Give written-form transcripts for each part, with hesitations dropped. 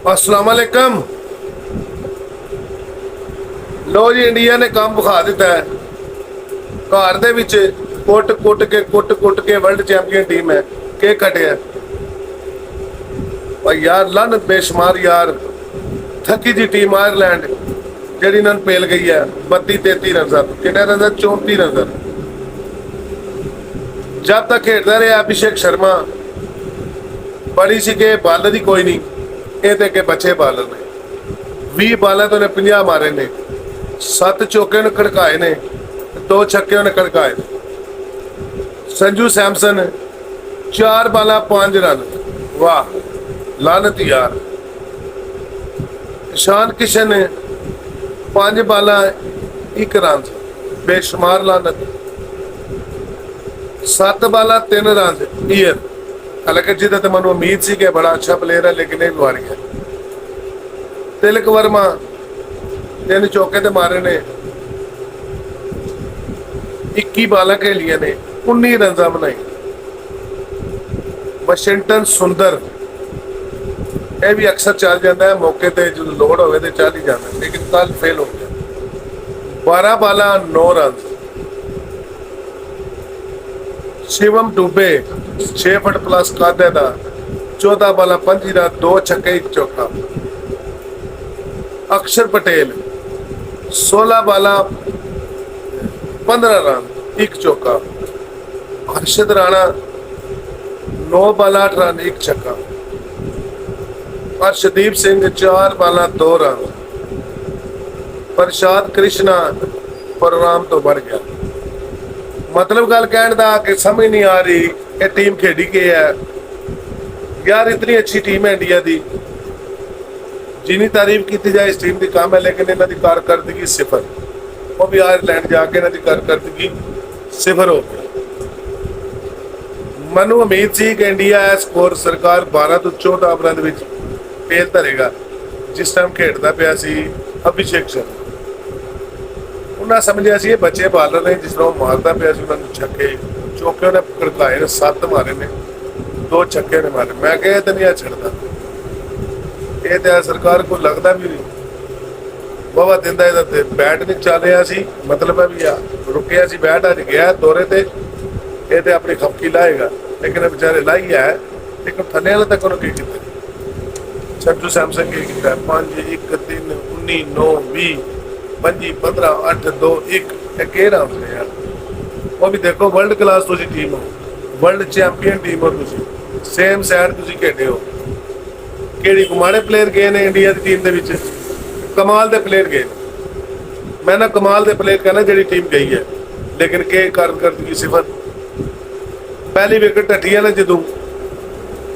अस्सलाम वालेकुम। लो जी, इंडिया ने काम विखा दिता है। घर दे विच कुट के वर्ल्ड चैंपियन टीम है। के कटिया और यार लन बेशुमार यार थकी जी टीम आयरलैंड जी इन्होंने पेल गई है 32-33 रन। कितने रन? 34 रन। जब तक खेडता रहा अभिषेक शर्मा बड़ी सी के बालर ही कोई नहीं, ये के बच्चे बालर ने 20 बालर तो 50 मारे ने, 7 चौके ने कड़काए ने, 2 छक्के ने कड़काए। संजू सैमसन 4 बाला 5 रन। वाह लानत यार। ईशान किशन 5 बाला 1 रन, बेशुमार लानत। 7 बाला 3 रन ईयर। हालांकि जिदा तो मैं उम्मीद सी कि बड़ा अच्छा प्लेयर है, लेकिन नहीं मार गया। तिलक वर्मा 3 चौके ते मारे ने, 21 बाला खेलिया ने, 19 रन बनाई। वाशिंगटन सुंदर यह भी अक्सर चल जाता है, मौके पर जो लोड़ हो चल ही जाता है, लेकिन कल फेल हो गया। 12 बाला 9 रन। शिवम डुबे 6 फुट प्लस कादे का 14 बाला 5 रन, 2 छक्के 1 चौका। अक्षर पटेल 16 बाला 15 रन 1 चौका। हर्षद राणा 9 बाला 8 रन 1 छक्का। अर्शदीप सिंह 4 बाला 2 रन। प्रसाद कृष्णा प्रोग्राम तो बढ़ गया। मतलब गल कहने का कि समझ नहीं आ रही ये टीम खेडी के है यार। इतनी अच्छी टीम है इंडिया की, जिनी तारीफ की जाए इस टीम की कम है, लेकिन इन्हों की कारकर्दगी 0। वो भी आयरलैंड जाके इन्हों की कारकर्दगी 0 हो गई। मनु उम्मीद सी कि इंडिया स्कोर सरकार 12 तो 14 ओवरां दे विच पेल धरेगा। जिस टाइम खेडदा पिया सी अभिषेक शर्मा, उन्हें समझिया सी ये बच्चे बालर ने, जिस तरह मारता पिया सी उन्होंने छक्के चौके ने कड़काए ने, 7 मारे ने, 2 छक्के ने मारे। मैं कहा तो नहीं छड़ता, ये तो सरकार को लगता भी नहीं। बाबा दिन बैट नहीं चल रहा सी, मतलब है भी आ रुकिया सी बैट, अज गया दौरे ते, ये तो अपनी खपकी लाएगा, लेकिन बेचारे लाई है, लेकिन थले वाले तक उन्होंने की किया। संजू सैमसन की 5 1 3 19 9 20 25 15 8 2 1 के रन ने यार। वो भी देखो वर्ल्ड क्लास तुसी टीम हो, वर्ल्ड चैंपियन टीम हो, तुसी सेम साइड तुसी खेडे हो। केड़ी कुमाड़े प्लेयर गए ने इंडिया की टीम दे विच, कमाल दे प्लेयर गए। मैं ना कमाल दे प्लेयर कहना जी टीम गई है, लेकिन के कारकर्दगी 0। पहली विकेट हटी है ना जो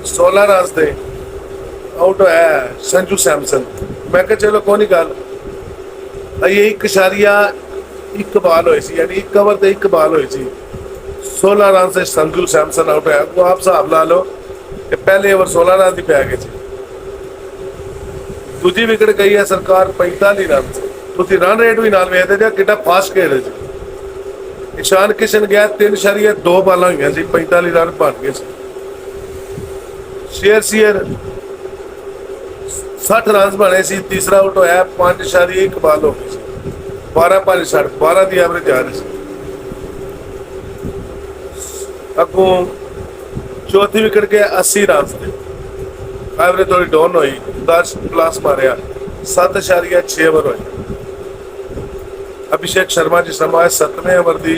16 रन से आउट होया संजू सैमसन। मैं कहा चलो कोई नहीं गल, ये 1.1 बाल हुई सी, यानी 1 ओवर से 1 बाल हुई सी। 16 रन से संजू सैमसन आउट होया। तो आप हिसाब ला लो कि पहले ओवर 16 रन की पै गए। दूजी विकेट गई है सरकार 45 रन से। तुम रन रेट भी नाल वेखदे जे कितना फास्ट खेल रहे थे। ईशान किशन गया 3.2 बालां हुई सी, 45 रन बन गए। शेयर 60 रन बने सी। तीसरा आउट होया 5.1 बाल हो गई सी, 12 12 की एवरेज आ रही। अगों चौथी विकेट गया 80 रन से, एवरेज थोड़ी डाउन हुई, 10 प्लस मारिया, 7.6 ओवर हुए। अभिषेक शर्मा जिस समय 7वें ओवर की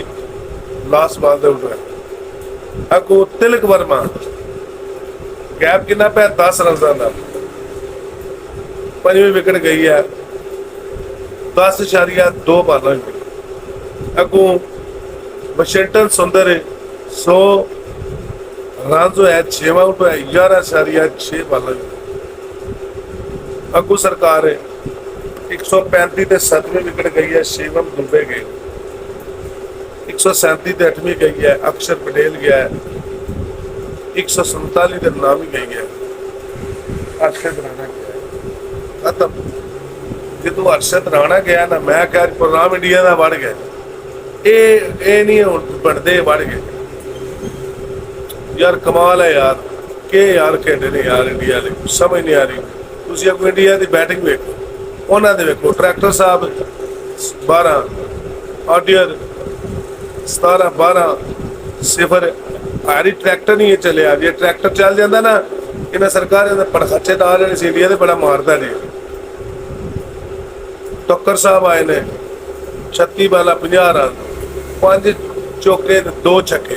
लास्ट बॉल से आउट होया। अगों तिलक वर्मा गैप कितना पाया 10 रन का। 5वीं विकेट गई है 10.2 बाल। अगों वाशिंगटन सुंदर 100 रन जो है 6 आउट होया, 11.6 बाल। अगू सरकार 135 ते 7वीं विकेट गई है शिवम दुबे गए। 137 ते 8वीं गई है अक्षर पटेल गया है। 147 ते 9वीं गई है अर्शद राणा गया है। खत्म। जो अर्शद राणा गया ना, मैं क्या प्रोग्राम इंडिया का बढ़ गया। ये नहीं बनते बढ़ गए यार। कमाल है यार, के यार खेडे ने यार इंडिया समझ नहीं आ रही। ਤੁਸੀਂ ਆਪਣੀ ਇੰਡੀਆ ਦੀ ਬੈਟਿੰਗ ਵੇਖੋ, ਉਹਨਾਂ ਦੇ ਵੇਖੋ ਟਰੈਕਟਰ ਸਾਹਿਬ 12 ਆਡੀਅਰ 17 12 0 ਹਾਰੀ ਟਰੈਕਟਰ ਨਹੀਂ ਇਹ ਚੱਲਿਆ। ਜੇ ਟਰੈਕਟਰ ਚੱਲ ਜਾਂਦਾ ਨਾ ਇਹਨਾਂ ਸਰਕਾਰਾਂ ਦੇ ਪੜਖਾਚੇ ਦਾ ਜਿਹੜੇ ਸੀ ਇੰਡੀਆ ਦੇ ਬੜਾ ਮਾਰਦਾ ਜੀ। ਟੱਕਰ ਸਾਹਿਬ ਆਏ ਨੇ 36 ਬਾਲਾ 50 ਰਨ 5 ਚੌਕੇ 2 ਛੱਕੇ।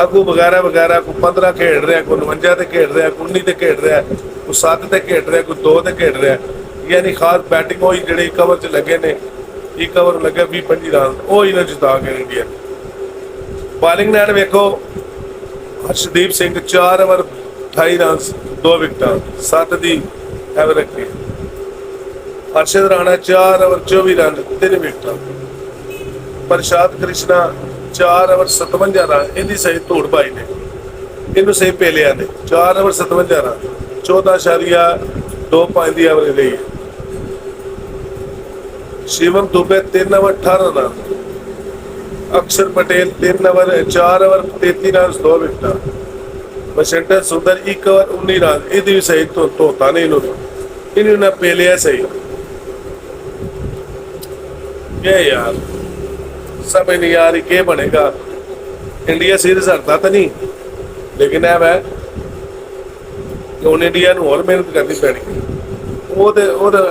ਅੱਗੂ ਵਗੈਰਾ ਵਗੈਰਾ ਕੋਈ 15 ਖੇਡ ਰਿਹਾ, ਕੋਈ 49 ਤੇ ਖੇਡ ਰਿਹਾ, ਕੋਈ 19 ਤੇ ਖੇਡ ਰਿਹਾ, ਕੋਈ 7 ਤੇ ਖੇਡ ਰਿਹਾ, ਕੋਈ 2 ਤੇ ਖੇਡ ਰਿਹਾ। ਯਾਨੀ ਖਾਸ ਬੈਟਿੰਗ ਹੋਈ ਜਿਹੜੇ ਕਵਰ 'ਚ ਲੱਗੇ ਨੇ, ਇਹ ਕਵਰ ਲੱਗੇ 20-25 ਰਨ, ਉਹ ਇਹਨਾਂ ਜਿਤਾ ਗਏ ਇੰਡੀਆ। ਬਾਲਿੰਗ ਲਾਈਨ ਵੇਖੋ, ਹਰਸ਼ਦੀਪ ਸਿੰਘ 4 ਓਵਰ 28 ਰਨ 2 ਵਿਕਟਾਂ 7 ਦੀ ਐਵਰੇਜ ਰੱਖੀ। Harshad Rana 4 over 24 run 3 ਵਿਕਟਾਂ। ਪ੍ਰਸ਼ਾਦ ਕ੍ਰਿਸ਼ਨਾ 4 ਓਵਰ 57 ਰਨ, ਇਹਦੀ ਸਹੀ ਧੂੜ ਪਾਈ ਨੇ, ਇਹਨੂੰ ਸਹੀ ਪੇਲਿਆ ਨੇ 4 ਓਵਰ 57 ਰਨ 14.25 ਦੀ ਐਵਰੇਜ ਰਹੀ ਹੈ। शिवम दुबे 3 ओवर 18 रन, अक्षर Patel 3 over 4 over 33 run 2 विकटा। Washington सुंदर 1 ओवर 19 रन, ये भी सही तो होता नहीं इन्होंने पेलिया सही। ये यार समझ नहीं आ रही क्या बनेगा। इंडिया सीरीज हरता तो नहीं, लेकिन है ਹੁਣ ਇੰਡੀਆ ਨੂੰ ਹੋਰ ਮਿਹਨਤ ਕਰਨੀ ਪੈਣੀ। ਉਹਦੇ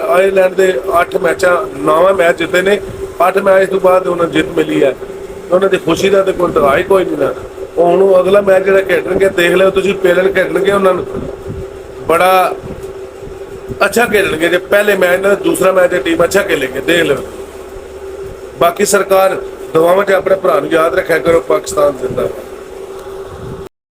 ਆਇਰਲੈਂਡ ਦੇ 8 ਮੈਚਾਂ 9 ਮੈਚ ਜਿੱਤੇ ਨੇ, 8 ਮੈਚ ਤੋਂ ਬਾਅਦ ਉਹਨਾਂ ਨੂੰ ਜਿੱਤ ਮਿਲੀ ਹੈ। ਉਹਨਾਂ ਦੀ ਖੁਸ਼ੀ ਦਾ ਤੇ ਕੋਈ ਦਿਖਾਈ ਕੋਈ ਨਹੀਂ ਨਾ। ਉਹ ਹੁਣ ਅਗਲਾ ਮੈਚ ਜਿਹੜਾ ਖੇਡਣਗੇ ਦੇਖ ਲਿਓ ਤੁਸੀਂ, ਪੇਲਨ ਖੇਡਣਗੇ ਉਹਨਾਂ ਨੂੰ ਬੜਾ ਅੱਛਾ ਖੇਡਣਗੇ। ਜੇ ਪਹਿਲੇ ਮੈਚ ਨਾਲ ਦੂਸਰਾ ਮੈਚ ਦੀ ਟੀਮ ਅੱਛਾ ਖੇਲੇਗੀ ਦੇਖ ਲਿਓ। ਬਾਕੀ ਸਰਕਾਰ ਦੁਆਵਾਂ 'ਚ ਆਪਣੇ ਭਰਾ ਨੂੰ ਯਾਦ ਰੱਖਿਆ ਕਰੋ। ਪਾਕਿਸਤਾਨ ਜ਼ਿੰਦਾਬਾਦ।